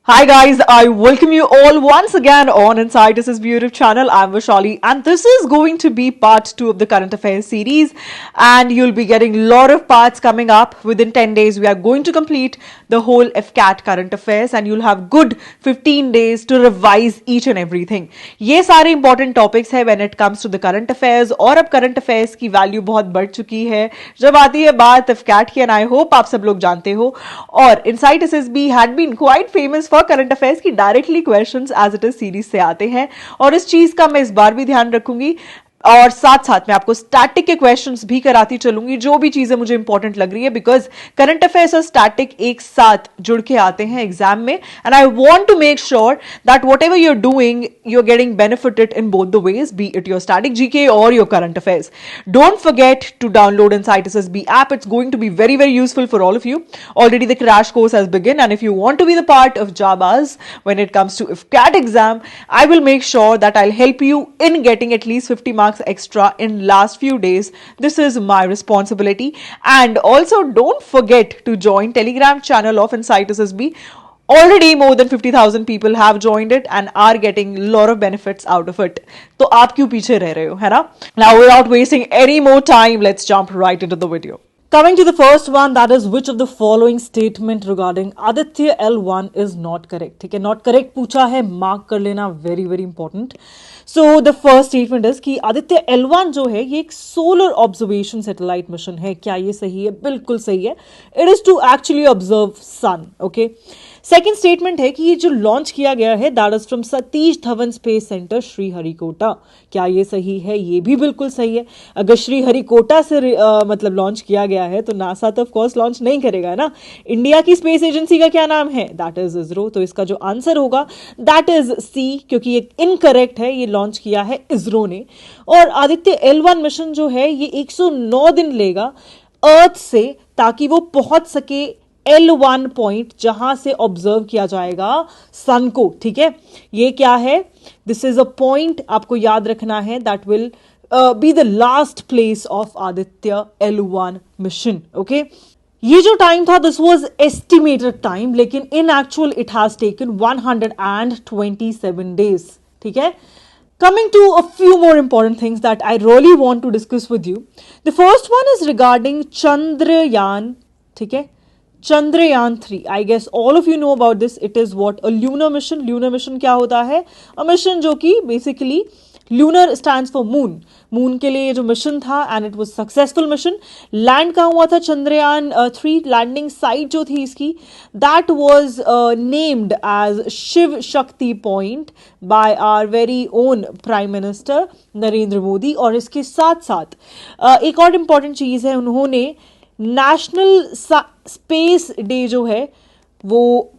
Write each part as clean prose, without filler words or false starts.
Hi guys, I welcome you all once again on Inside This Is Beautiful channel. I'm Vishali and this is going to be part 2 of the current affairs series, and you'll be getting a lot of parts coming up. Within 10 days we are going to complete the whole FCAT current affairs and you'll have good 15 days to revise each and everything. ये सारे important topics है when it comes to the current affairs, और अब current affairs की value बहुत बढ़ चुकी है जब आती है बात FCAT की, and I hope आप सब लोग जानते हो. और Inside SSB had been quite famous for current affairs की directly questions as it is series से आते हैं, और इस चीज का मैं इस बार भी ध्यान रखूंगी और साथ साथ में आपको स्टैटिक के क्वेश्चंस भी कराती चलूंगी, जो भी चीजें मुझे इंपॉर्टेंट लग रही है, बिकॉज करंट अफेयर्स और स्टैटिक एक साथ जुड़ के आते हैं एग्जाम में, and I want to make sure that whatever you are doing you are getting benefited in both the ways, be it your static GK और your current affairs. Don't forget to download Insight SSB app. It's going to be very, very useful for all of you. Already the crash course has begun, and if you want to be the part of Jabaz when it comes to IFCAT exam, I will make sure that I'll help you in getting at least 50 marks extra in last few days. This is my responsibility. And also don't forget to join Telegram channel of Insight SSB. Already more than 50,000 people have joined it and are getting a lot of benefits out of it. तो आप क्यों पीछे रह रहे हो, है ना? Now without wasting any more time, let's jump right into the video. Coming to the first one, that is, which of the following statement regarding Aditya L1 is not correct? ठीक है, not correct पूछा है, mark कर लेना, very very important. So the first statement is कि Aditya L1 जो है ये एक सोलर ऑब्जर्वेशन सैटेलाइट मिशन है. क्या ये सही है? बिल्कुल सही है. It is to actually observe sun. Okay. Second statement है कि ये जो लॉन्च किया गया है that is from Satish Dhawan space centre Sriharikota. क्या ये सही है? ये भी बिल्कुल सही है. अगर श्रीहरिकोटा से मतलब लॉन्च किया गया है तो नासा तो ऑफ कोर्स लॉन्च नहीं करेगा ना. इंडिया की स्पेस एजेंसी का क्या नाम है? That is ISRO. तो इसका जो आंसर होगा दैट इज सी, क्योंकि ये इनकरेक्ट है. ये लॉन्च किया है इसरो ने. और आदित्य L1 मिशन जो है ये 109 दिन लेगा अर्थ से, ताकि वो पहुंच सके L1 पॉइंट जहां से ऑब्जर्व किया जाएगा सन को. ठीक है, ये क्या है? दिस इज अ पॉइंट आपको याद रखना है that will be the last place of Aditya L1 mission. Okay, ये जो टाइम था दिस वाज एस्टिमेटेड टाइम, लेकिन इन actual it has taken 127 days. ठीक है. Coming to a few more important things that I really want to discuss with you. The first one is regarding Chandrayaan. ठीक है, Chandrayaan 3. I guess all of you know about this. It is what? A lunar mission. Lunar mission क्या होता है? A mission जो कि basically lunar stands for moon. Moon के लिए जो मिशन था and it was successful mission. Land कहाँ हुआ था चंद्रयान 3? लैंडिंग साइट जो थी इसकी that was named as Shiv Shakti point by our very own prime minister Narendra Modi. और इसके साथ साथ एक और इम्पॉर्टेंट चीज़ है, उन्होंने नेशनल स्पेस डे जो है वो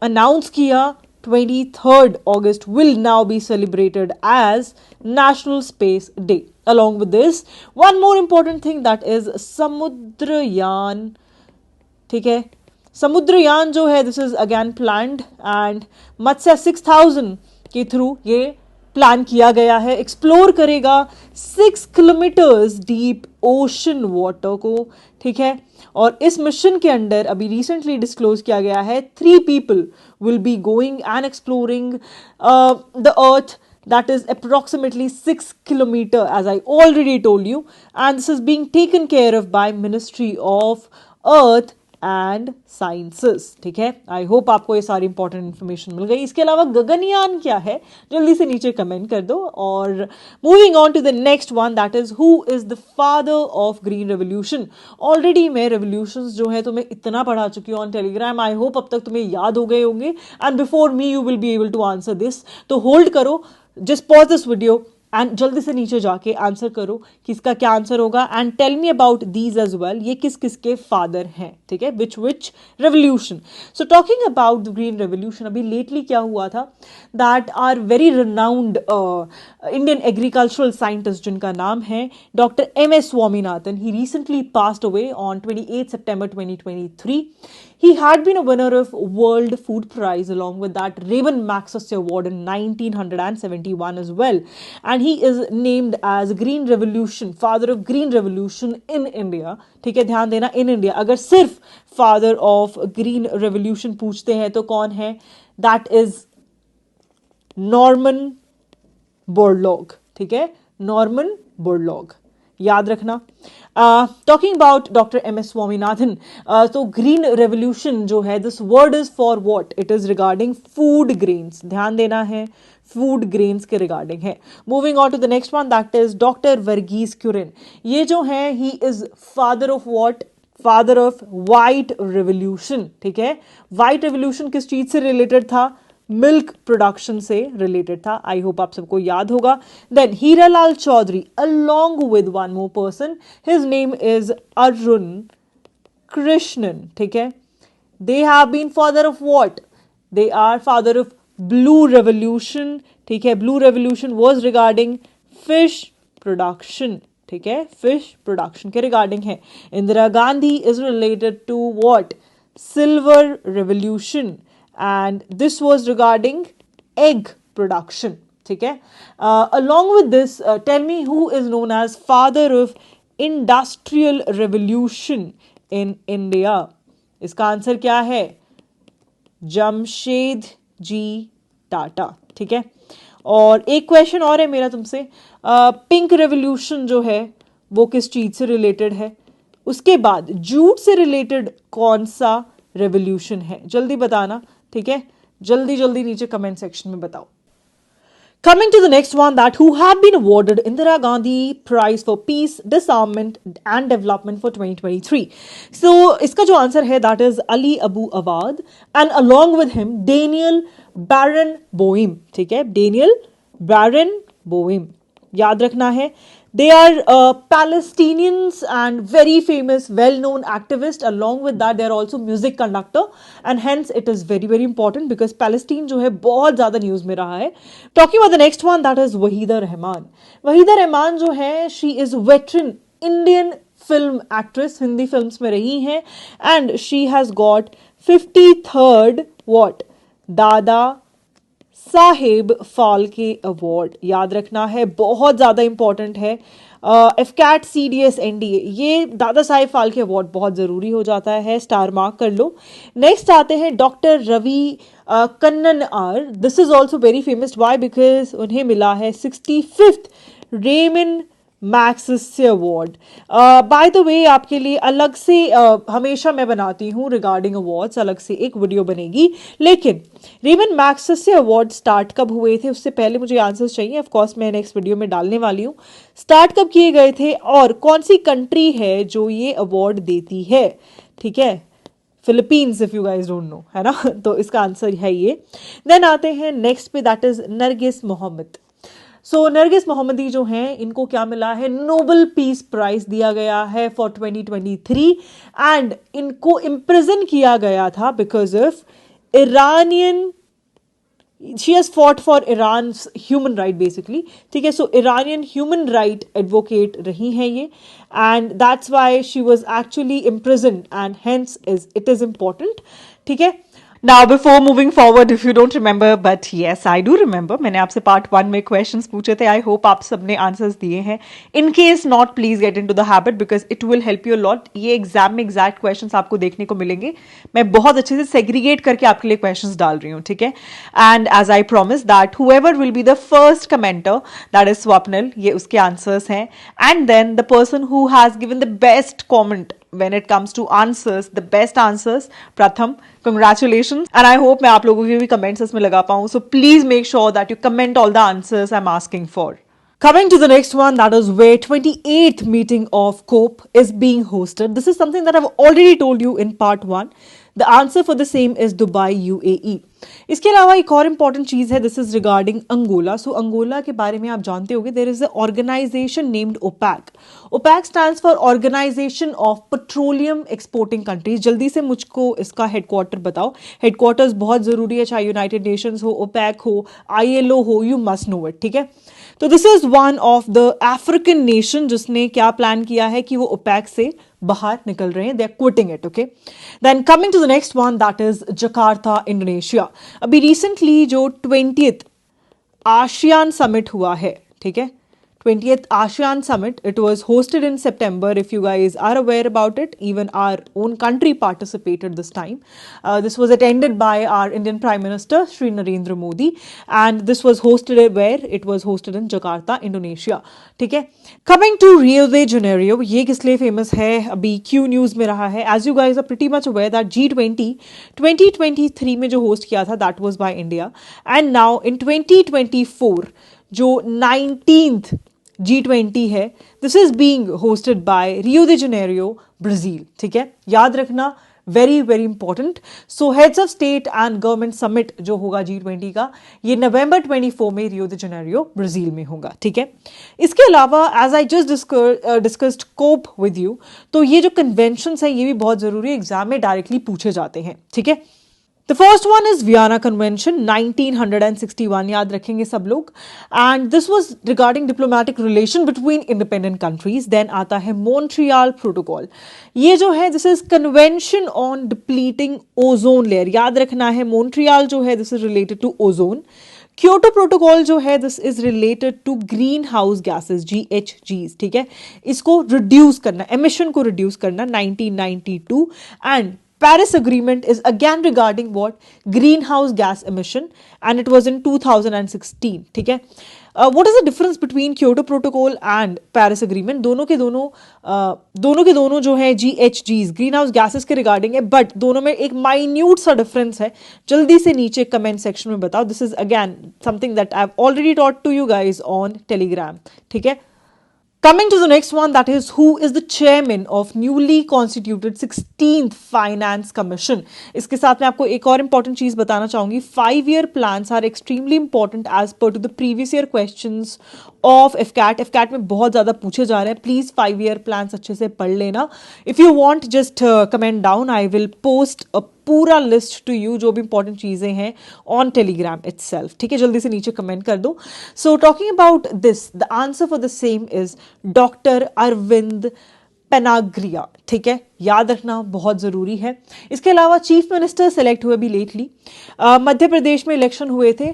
अनाउंस किया. 23rd August will now be celebrated as National Space Day. Along with this, one more important thing, that is Samudrayaan. ठीक है, समुद्रयान जो है this is again planned and Matsya 6000 के थ्रू ये प्लान किया गया है. एक्सप्लोर करेगा 6 किलोमीटर्स डीप ओशन वाटर को. ठीक है, और इस मिशन के अंडर अभी रिसेंटली डिस्क्लोज किया गया है 3 people will be going and exploring the earth that is approximately 6 kilometer, as I already told you, and this is being taken care of by Ministry of Earth and sciences. ठीक है, I hope आपको ये सारी important information मिल गई. इसके अलावा गगनयान क्या है जल्दी से नीचे कमेंट कर दो. और moving on to the next one, that is who is the father of green revolution. Already मैं रेवोल्यूशंस जो है तुम्हें इतना पढ़ा चुकी हूँ ऑन टेलीग्राम. आई होप अब तक तुम्हें याद हो गए होंगे and before me you will be able to answer this. तो होल्ड करो, just pause this video and जल्दी से नीचे जाके आंसर करो कि इसका क्या आंसर होगा and tell me about these as well. ये किस किस के फादर हैं? ठीक है, which revolution. So talking about the green revolution, अभी लेटली क्या हुआ था that are very renowned Indian agricultural scientist जिनका नाम है doctor M.S. Swaminathan, he recently passed away on 28 September 2023. He had been a winner of World Food Prize along with that Raymond Magsaysay Award in 1971 as well. And he is named as Green Revolution, father of Green Revolution in India. ठीक है, ध्यान देना, in India. अगर सिर्फ father of Green Revolution पूछते हैं तो कौन है? That is Norman Borlaug. ठीक है, Norman Borlaug. याद रखना. Talking about doctor M S Swaminathan, तो ग्रीन रेवोल्यूशन जो है, this word is for what? It is regarding food grains. ध्यान देना है, फूड ग्रेन्स के रिगार्डिंग है. Moving on to the next one, that is doctor Verghese Kurien. ये जो है, he is father of what? Father of white revolution. ठीक है, व्हाइट रेवोल्यूशन किस चीज से रिलेटेड था? मिल्क प्रोडक्शन से रिलेटेड था. आई होप आप सबको याद होगा. Then Hiralal Chaudhary along with one more person, his name is Arun Krishnan. ठीक है, they have been father of what? They are father of blue revolution. ठीक है, blue revolution was regarding fish production. ठीक है, फिश प्रोडक्शन के रिगार्डिंग है. Indira Gandhi is related to what? Silver revolution. And this was regarding egg production. ठीक है, along with this, tell me who is known as father of industrial revolution in India. इसका answer क्या है? जमशेद जी टाटा. ठीक है, और एक क्वेश्चन और है मेरा तुमसे. पिंक रेवोल्यूशन जो है वो किस चीज से रिलेटेड है? उसके बाद जूट से रिलेटेड कौन सा रेवोल्यूशन है? जल्दी बताना. ठीक है, जल्दी जल्दी नीचे कमेंट सेक्शन में बताओ. Coming to the next one, that who have been awarded Indira Gandhi Prize for Peace, Disarmament and Development for 2023. So इसका जो आंसर है, that is Ali Abu Awad, and along with him Daniel Barenboim. ठीक है, Daniel Barenboim, याद रखना है. They are Palestinians and very famous, well-known activists. Along with that, they are also music conductor, and hence it is very, very important because Palestine जो है बहुत ज़्यादा news में रहा है. Talking about the next one, that is Wahida Rahman. Wahida Rahman जो है, she is veteran Indian film actress, Hindi films में रही हैं, and she has got 53rd what? Dada Saheb Phalke award. याद रखना है, बहुत ज़्यादा इंपॉर्टेंट है. एफकैट CDS NDA, ये दादा साहेब फाल्के अवार्ड बहुत ज़रूरी हो जाता है, स्टार मार्क कर लो. नेक्स्ट आते हैं doctor Ravi Kannan R. This is also very famous. Why? Because उन्हें मिला है 65th Ramon Magsaysay award. By the way, आपके लिए अलग से हमेशा मैं बनाती हूँ रिगार्डिंग अवार्ड्स, अलग से एक वीडियो बनेगी. लेकिन रेमन मैग्सेसे अवार्ड स्टार्ट कब हुए थे, उससे पहले मुझे आंसर्स चाहिए. ऑफ कोर्स मैं नेक्स्ट वीडियो में डालने वाली हूँ. स्टार्ट कब किए गए थे और कौन सी कंट्री है जो ये अवार्ड देती है? ठीक है, Philippines, if you guys don't know, है ना. तो इसका आंसर है ये. देन आते हैं नेक्स्ट पे, दैट इज नरगिस मोहम्मद. सो नरगिस मोहम्मदी जो हैं, इनको क्या मिला है? नोबेल पीस प्राइज दिया गया है फॉर 2023, एंड इनको इम्प्रिजन किया गया था because of Iranian. She has fought for Iran's human right basically. ठीक है, सो ईरानियन ह्यूमन राइट एडवोकेट रही हैं ये, and that's why she was actually imprison, and hence it is important. ठीक है, Now, before moving forward, if you don't remember, but yes, I do remember, मैंने आपसे part 1 में questions पूछे थे. I hope आप सबने answers दिए हैं. In case not, please get into the habit because it will help you a lot. ये exam में exact questions आपको देखने को मिलेंगे. मैं बहुत अच्छे से segregate करके आपके लिए questions डाल रही हूँ. ठीक है, and as I promised that whoever will be the first commenter, that is Swapnil, ये उसके answers हैं, and then the person who has given the best comment when it comes to answers, the best answers, Pratham, congratulations. And I hope मैं आप लोगों के भी comments इसमें लगा पाऊँ. So please make sure that you comment all the answers I'm asking for. Coming to the next one, that is where 28th meeting of COPE is being hosted. This is something that I've already told you in part 1. The answer for the same is Dubai, UAE. इसके अलावा एक और important चीज़ है, this is regarding Angola. So Angola के बारे में आप जानते होंगे, there is a organisation named OPEC. OPEC stands for organisation of petroleum exporting countries. जल्दी से मुझको इसका हेडक्वार्टर बताओ. हेडक्वार्टर्स बहुत ज़रूरी है, चाहे यूनाइटेड नेशंस हो, ओपैक हो, ILO हो, यू मस्ट नो इट. ठीक है, तो this is one of the African nation जिसने क्या प्लान किया है कि वो ओपेक से बाहर निकल रहे हैं, they are quitting it. Okay, then coming to the next one, that is Jakarta, Indonesia. अभी रिसेंटली जो 20th आसियान समिट हुआ है, ठीक है, 20th ASEAN Summit. It was hosted in September. If you guys are aware about it, even our own country participated this time. This was attended by our Indian Prime Minister, Shri Narendra Modi, and this was hosted where? It was hosted in Jakarta, Indonesia. ठीक है. Coming to Rio de Janeiro, ये किस लिए famous है? अभी Q News में रहा है. As you guys are pretty much aware that G20 2023 में जो host किया था, that was by India, and now in 2024 जो 19th G20 है, this is being hosted by Rio they Janeiro, Brazil. ठीक है, याद रखना, very very important. So heads of state and government summit जो होगा G20 का, ये नवंबर 24 में रियो दे जेनेरियो, ब्राजील में होगा. ठीक है, इसके अलावा as I just discussed COP with you, तो ये जो कन्वेंशन है ये भी बहुत जरूरी, एग्जाम में डायरेक्टली पूछे जाते हैं. ठीक है, The first one is Vienna Convention 1961, याद रखेंगे सब लोग, and this was regarding diplomatic relation between independent countries. Then आता है Montreal Protocol. ये जो है this is Convention on Depleting Ozone Layer. याद रखना है, Montreal जो है this is related to ozone. Kyoto protocol जो है this is related to greenhouse gases, GHGs. ठीक है, इसको रिड्यूस करना, एमिशन को रिड्यूस करना 1992. And Paris Agreement is again regarding what? Greenhouse gas emission, and it was in 2016. ठीक है, what is the difference between Kyoto Protocol and Paris Agreement? दोनों के दोनों जो है GHGs, ग्रीन हाउस गैसेस के रिगार्डिंग है, बट दोनों में एक माइन्यूट सा डिफरेंस है. जल्दी से नीचे कमेंट सेक्शन में बताओ. This is again something that I have already taught to you guys on Telegram. ठीक है, coming to the next one, that is who is the chairman of newly constituted 16th Finance Commission. इसके साथ मैं आपको एक और important चीज बताना चाहूंगी. 5-year plans are extremely important as per to the previous year questions of FCAT. FCAT में बहुत ज़्यादा पूछे जा रहे हैं. प्लीज़ 5-year plans अच्छे से पढ़ लेना. If you want, just comment down. I will post a पूरा लिस्ट टू यू जो भी इंपॉर्टेंट चीजें हैं ऑन टेलीग्राम इटसेल्फ. ठीक है, जल्दी से नीचे कमेंट कर दो. So talking about this, the answer for the same is doctor Arvind Panagariya. ठीक है, याद रखना बहुत ज़रूरी है. इसके अलावा चीफ मिनिस्टर सेलेक्ट हुए भी लेटली. मध्य प्रदेश में इलेक्शन हुए थे.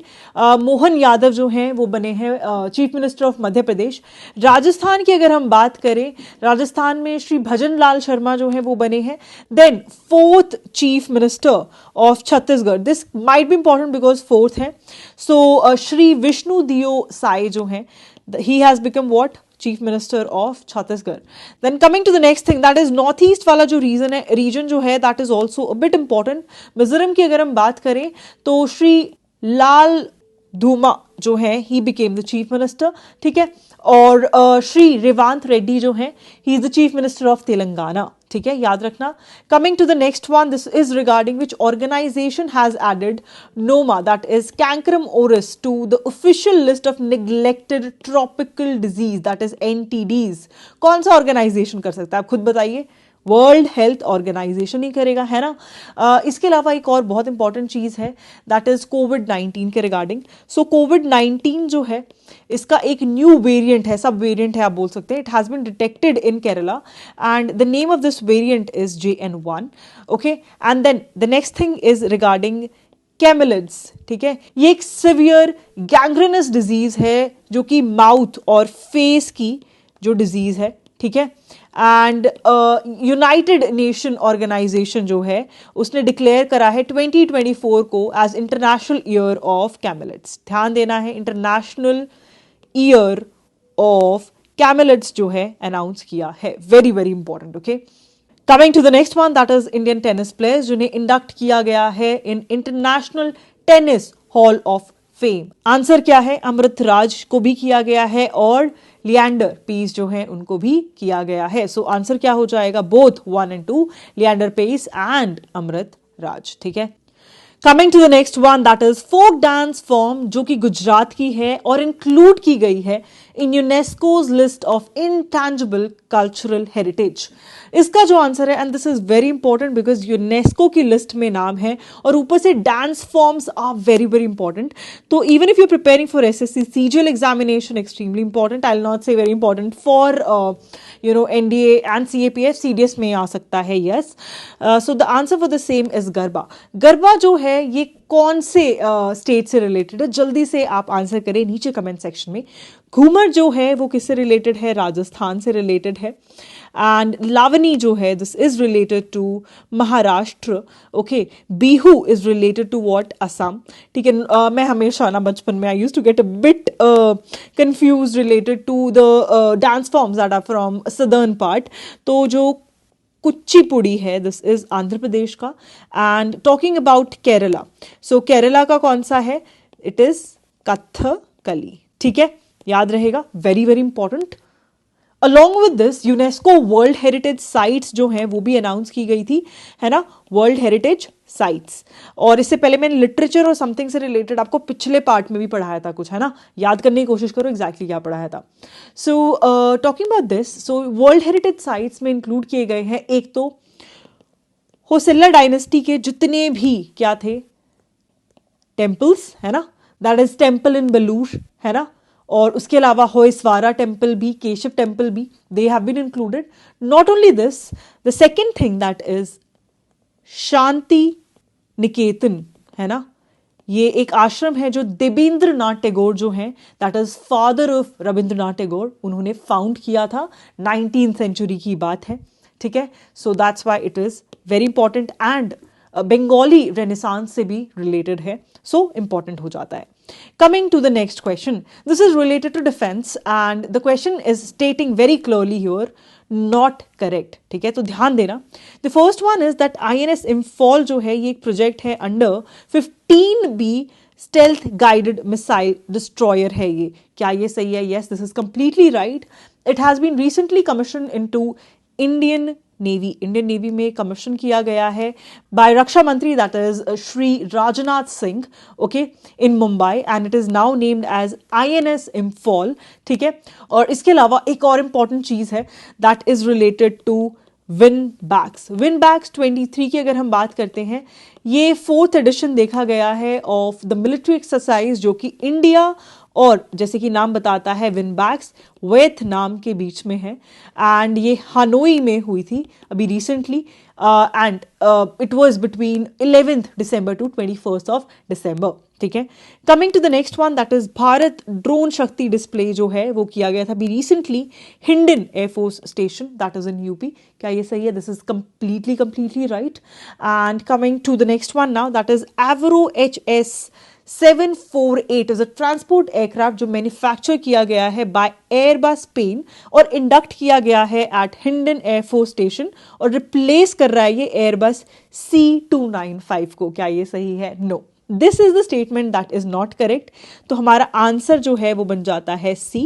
मोहन यादव जो हैं वो बने हैं chief minister of Madhya Pradesh. Rajasthan की अगर हम बात करें, राजस्थान में श्री भजन लाल शर्मा जो हैं वो बने हैं. देन 4th chief minister of Chhattisgarh, this might be important because 4th है. सो श्री विष्णु दियो साई जो हैं, he has become what? Chief Minister of Chhattisgarh. Then coming to the next thing, that is North East वाला जो region जो है, that is also a bit important. Mizoram की अगर हम बात करें तो श्री लाल धूमा जो है, he became the chief minister. ठीक है, और श्री रेवांत रेड्डी जो है, he is the chief minister of Telangana. ठीक है, याद रखना. Coming to the next one, this is regarding which organisation has added noma, that is cancrum oris, to the official list of neglected tropical disease, that is NTDs. कौन सा organisation कर सकता है, आप खुद बताइए. वर्ल्ड हेल्थ ऑर्गेनाइजेशन ही करेगा, है ना. इसके अलावा एक और बहुत इंपॉर्टेंट चीज है, दैट इज कोविड-19 के रिगार्डिंग. सो कोविड-19 जो है इसका एक न्यू वेरिएंट है, सब वेरिएंट है आप बोल सकते हैं. It has been detected in Kerala and the name of this variant is JN1. Okay, and then the next thing is regarding camelids. ठीक है, ये एक सिवियर गैंग्रेनस डिजीज है जो कि माउथ और फेस की जो डिजीज है. ठीक है, एंड यूनाइटेड नेशन ऑर्गेनाइजेशन जो है उसने डिक्लेयर करा है 2024 को एज इंटरनेशनल ईयर ऑफ कैमिलिड्स. ध्यान देना है, इंटरनेशनल ईयर ऑफ कैमिलिड्स जो है अनाउंस किया है. Very very important. Okay, coming to the next one, that is Indian tennis players जिन्हें इंडक्ट किया गया है in international tennis hall of fame. Answer क्या है, अमृत राज को भी किया गया है और लिएंडर पेस जो है उनको भी किया गया है. सो आंसर क्या हो जाएगा, both 1 and 2, Leander Paes and Amrit Raj. ठीक है, coming to the next one that is folk dance form, जो कि गुजरात की है और इंक्लूड की गई है in UNESCO's list of intangible cultural heritage. इसका जो आंसर है, and this is very important because UNESCO की लिस्ट में नाम है और ऊपर से dance forms are very very important. तो even if you preparing for SSC CGL examination, extremely important, I will not say very important for NDA and CAPF, CDS में आ सकता है। Yes, so the answer for the same is garba. Garba जो है ये कौन से स्टेट से रिलेटेड है, जल्दी से आप आंसर करें नीचे कमेंट सेक्शन में। घूमर जो है वो किससे रिलेटेड है, राजस्थान से रिलेटेड है। एंड लावनी जो है this is related to Maharashtra. Okay, Bihu is related to what, Assam. ठीक है, मैं हमेशा ना बचपन में I use to get a bit confuse related to the dance forms that are from southern part. तो जो कुचिपुड़ी है दिस इज आंध्र प्रदेश का। And talking about Kerala, so Kerala का कौन सा है, इट इज कथकली। ठीक है, याद रहेगा, very very important. Along with this UNESCO world heritage sites जो हैं वो भी अनाउंस की गई थी, है ना, वर्ल्ड हेरिटेज साइट्स। और इससे पहले मैंने लिटरेचर और समथिंग से रिलेटेड आपको पिछले पार्ट में भी पढ़ाया था कुछ, है ना, याद करने की कोशिश करो एग्जैक्टली क्या पढ़ाया था। सो talking about this, so world heritage sites में इंक्लूड किए गए हैं एक तो होयसला डायनेस्टी के जितने भी क्या थे टेम्पल्स, है ना, that is temple in Belur, है ना, और उसके अलावा होयसवारा टेम्पल भी, केशव टेम्पल भी, they have been included. Not only this, the second thing that is Shanti Niketan, है ना, ये एक आश्रम है जो देवेंद्रनाथ टैगोर जो हैं, that is father of Rabindranath Tagore, उन्होंने फाउंड किया था, 19th सेंचुरी की बात है। ठीक है, so that's why it is very important and Bengali renaissance से भी रिलेटेड है, सो इंपॉर्टेंट हो जाता है। Coming to the next question, this is related to defense and the question is stating very clearly here, not correct. ठीक है, तो ध्यान देना। The first one is that INS Imphal जो है ये एक प्रोजेक्ट है under 15B stealth guided missile destroyer है ये, क्या ये सही है? Yes, this is completely right. It has been recently commissioned into Indian navy, Indian navy में कमीशन किया गया है बाय रक्षा मंत्री that is Shri Rajnath Singh, okay, in Mumbai, and it is now named as INS Imphal. ठीक है, और इसके अलावा एक और इंपॉर्टेंट चीज है that is related to VINBAX. VINBAX 23 की अगर हम बात करते हैं, ये 4th एडिशन देखा गया है ऑफ द मिलिट्री एक्सरसाइज जो कि इंडिया और जैसे कि नाम बताता है विन बैग्स वियतनाम के बीच में है, एंड ये हानोई में हुई थी अभी recently, and it was between 11th December to 21st December। ठीक है, coming to the next one that is Bharat drone Shakti display जो है वो किया गया था अभी recently Hindon air force station that is in UP, क्या ये सही है? This is completely right. And coming to the next one now that is Avro HS 748 is a transport aircraft जो मैन्युफैक्चर किया गया है बाय एयरबस स्पेन और इंडक्ट किया गया है एट हिंडन एयरफोर्स स्टेशन और रिप्लेस कर रहा है ये एयरबस C295 को, क्या ये सही है? No, this is the statement that is not correct. तो हमारा आंसर जो है वो बन जाता है C।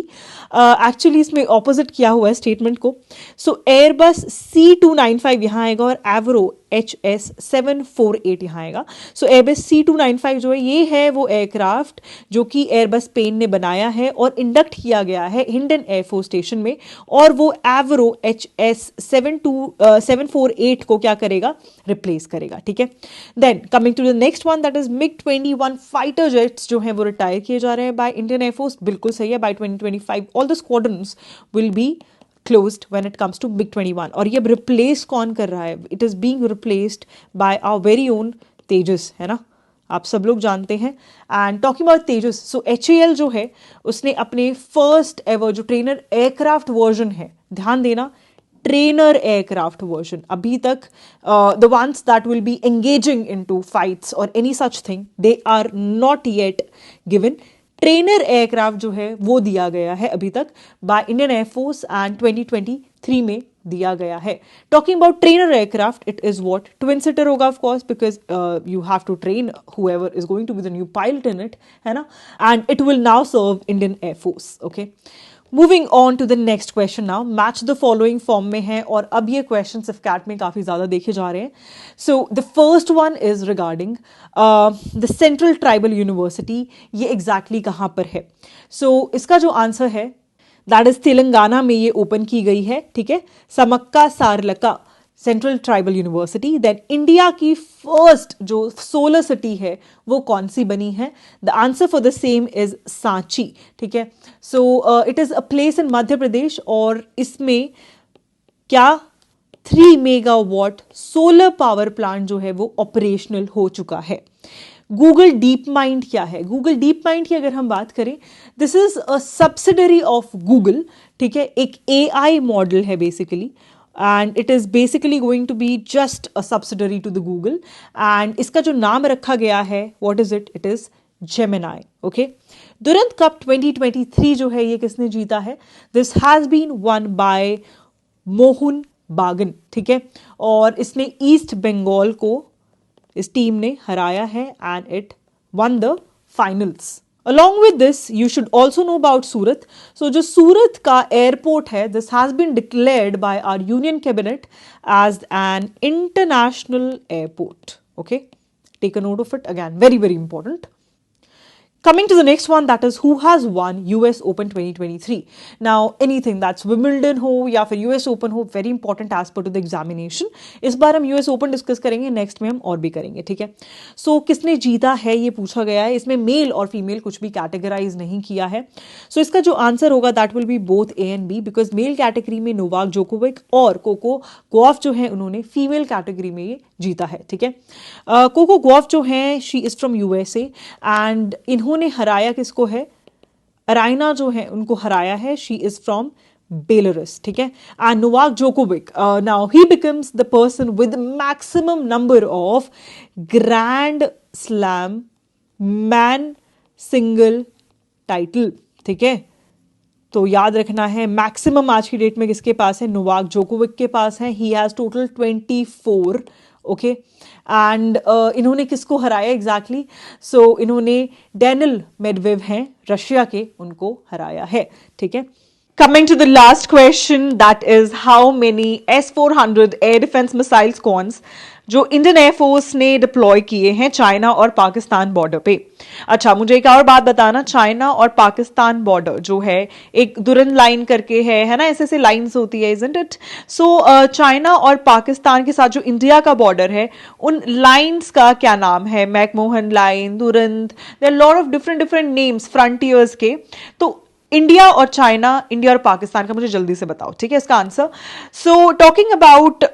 एक्चुअली इसमें ऑपोजिट किया हुआ है स्टेटमेंट को। सो एयरबस C295 यहाँ आएगा और एवरो HS 748 यहाँ आएगा। सो एयरबस C295 जो है ये है वो एयरक्राफ्ट जो कि एयरबस स्पेन ने बनाया है और इंडक्ट किया गया है हिंडन एयरफोर्स स्टेशन में, और वो एवरो HS 748 को क्या करेगा? रिप्लेस करेगा। ठीक है, then coming to the next one that is MiG-21 fighter jets जो है वो रिटायर किए जा रहे हैं बाय इंडियन एयरफोर्स, बिल्कुल सही है, by 2025 all the squadrons will be closed when it comes to MiG-21। और ये अब रिप्लेस कौन कर रहा है? It is being replaced by our very own Tejas, है ना, आप सब लोग जानते हैं। And talking about Tejas, so HAL जो है उसने अपने फर्स्ट एवर जो ट्रेनर एयरक्राफ्ट वर्जन है, ध्यान देना, ट्रेनर एयरक्राफ्ट वर्जन, अभी तक the ones that will be engaging into fights और any such thing they are not yet given. Trainer aircraft जो है वो दिया गया है अभी तक बाय इंडियन एयरफोर्स एंड 2023 में दिया गया है। Talking about trainer aircraft, it is what, twin seater होगा of course because you have to train whoever is going to be the new pilot in it, है ना, and it will now serve Indian air force. Okay, moving on to the next question now, match the following form में है और अब ये question cat में काफ़ी ज़्यादा देखे जा रहे हैं. So the first one is regarding the central tribal university. ये एग्जैक्टली कहाँ पर है? सो इसका जो आंसर है दैट इज तेलंगाना में ये ओपन की गई है. ठीक है, Sammakka Sarakka central tribal university. Then India की फर्स्ट जो सोलर सिटी है वो कौन सी बनी है? The answer for the same is Sanchi. ठीक है, so it is a place in Madhya Pradesh और इसमें क्या 3 मेगावाट सोलर पावर प्लांट जो है वो ऑपरेशनल हो चुका है. गूगल डीप माइंड क्या है? गूगल डीप माइंड की अगर हम बात करें, this is a subsidiary of Google. ठीक है, एक AI मॉडल है basically and it is basically going to be just a subsidiary to the Google and इसका जो नाम रखा गया है, what is it? It is Gemini. Okay, Durand cup 2023 जो है ये किसने जीता है? This has been won by Mohan बागन. ठीक है, और इसने ईस्ट बंगाल को इस टीम ने हराया है and it won the finals. Along with this, you should also know about Surat. So, जो सूरत का एयरपोर्ट है, this has been declared by our Union Cabinet as an international airport. Okay, take a note of it again. Very, very important. Coming to the next one, that is who has won US Open 2023. Now, anything that's Wimbledon हो या फिर US Open हो, very important as per to the examination. इस बार हम US Open discuss करेंगे, next में हम और भी करेंगे. ठीक है, सो किसने जीता है ये पूछा गया है. इसमें मेल और फीमेल कुछ भी कैटेगराइज नहीं किया है. सो इसका जो आंसर होगा that will B both A and B, because male category में नोवाक जोकोविक और कोको गॉफ जो है उन्होंने फीमेल कैटेगरी में ये जीता है. ठीक है, कोको गॉफ जो है she is from USA and इन्होंने हराया किसको है? अराइना जो है उनको हराया है. She is from Belarus. ठीक है, and Novak Djokovic now he becomes the person with maximum number of grand slam man single title. ठीक है, तो याद रखना है मैक्सिमम आज की डेट में किसके पास है? नोवाक जोकोविक के पास है. He has total 24. Okay, and इन्होंने किसको हराया एग्जैक्टली? सो इन्होंने डेनिल मेडवेव हैं रशिया के, उनको हराया है. ठीक है, coming to the last question, that is how many S-400 air defence missile squads जो इंडियन एयरफोर्स ने डिप्लॉय किए हैं चाइना और पाकिस्तान बॉर्डर पे. अच्छा, मुझे एक और बात बताना, चाइना और पाकिस्तान बॉर्डर जो है एक दुरंत लाइन करके है ना, ऐसे ऐसे लाइंस होती है, इजंट इट? सो चाइना और पाकिस्तान के साथ जो इंडिया का बॉर्डर है उन लाइंस का क्या नाम है? McMahon line, Durand, there are lot of different names frontiers के. तो इंडिया और चाइना, इंडिया और पाकिस्तान का मुझे जल्दी से बताओ. ठीक है, इसका answer. So talking about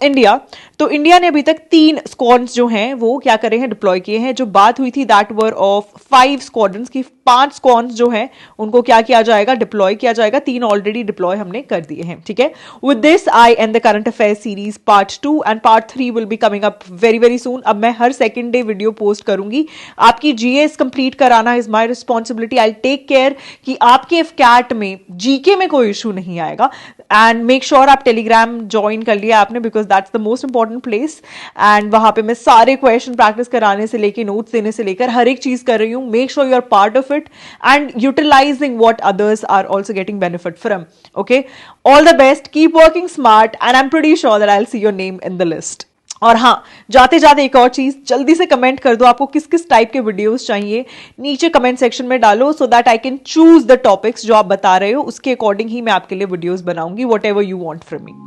India, तो इंडिया ने अभी तक 3 स्क्वाड्स जो हैं वो क्या करे हैं? डिप्लॉय किए हैं. जो बात हुई थी दैट वर ऑफ 5 स्क्वाड्रंस की, 5 स्क्वाड्स जो हैं उनको क्या किया जाएगा? डिप्लॉय किया जाएगा. 3 ऑलरेडी डिप्लॉय हमने कर दिए हैं. ठीक है, with this I and the current affair series part 2 and part 3 will be coming up very very soon. अब मैं हर सेकेंड डे वीडियो पोस्ट करूंगी. आपकी GS कंप्लीट कराना is my responsibility. I take care कि आपके कैट में GK में कोई इशू नहीं आएगा. एंड मेक श्योर आप टेलीग्राम ज्वाइन कर लिया आपने, because that's the most important place. And वहां पे मैं सारे क्वेश्चन प्रैक्टिस कराने से लेकर नोट्स देने से लेकर हर एक चीज कर रही हूं. Make sure you are part of it and utilising what others are also getting benefit from. Okay, all the best, keep working smart and I am pretty sure that I will see your name in the list. और हाँ, जाते जाते एक और चीज, जल्दी से comment कर दो आपको किस किस टाइप के वीडियोस चाहिए. नीचे कमेंट सेक्शन में डालो so that I can choose the topics जो आप बता रहे हो, उसके अकॉर्डिंग ही मैं आपके लिए वीडियोस बनाऊंगी, what ever you want from me.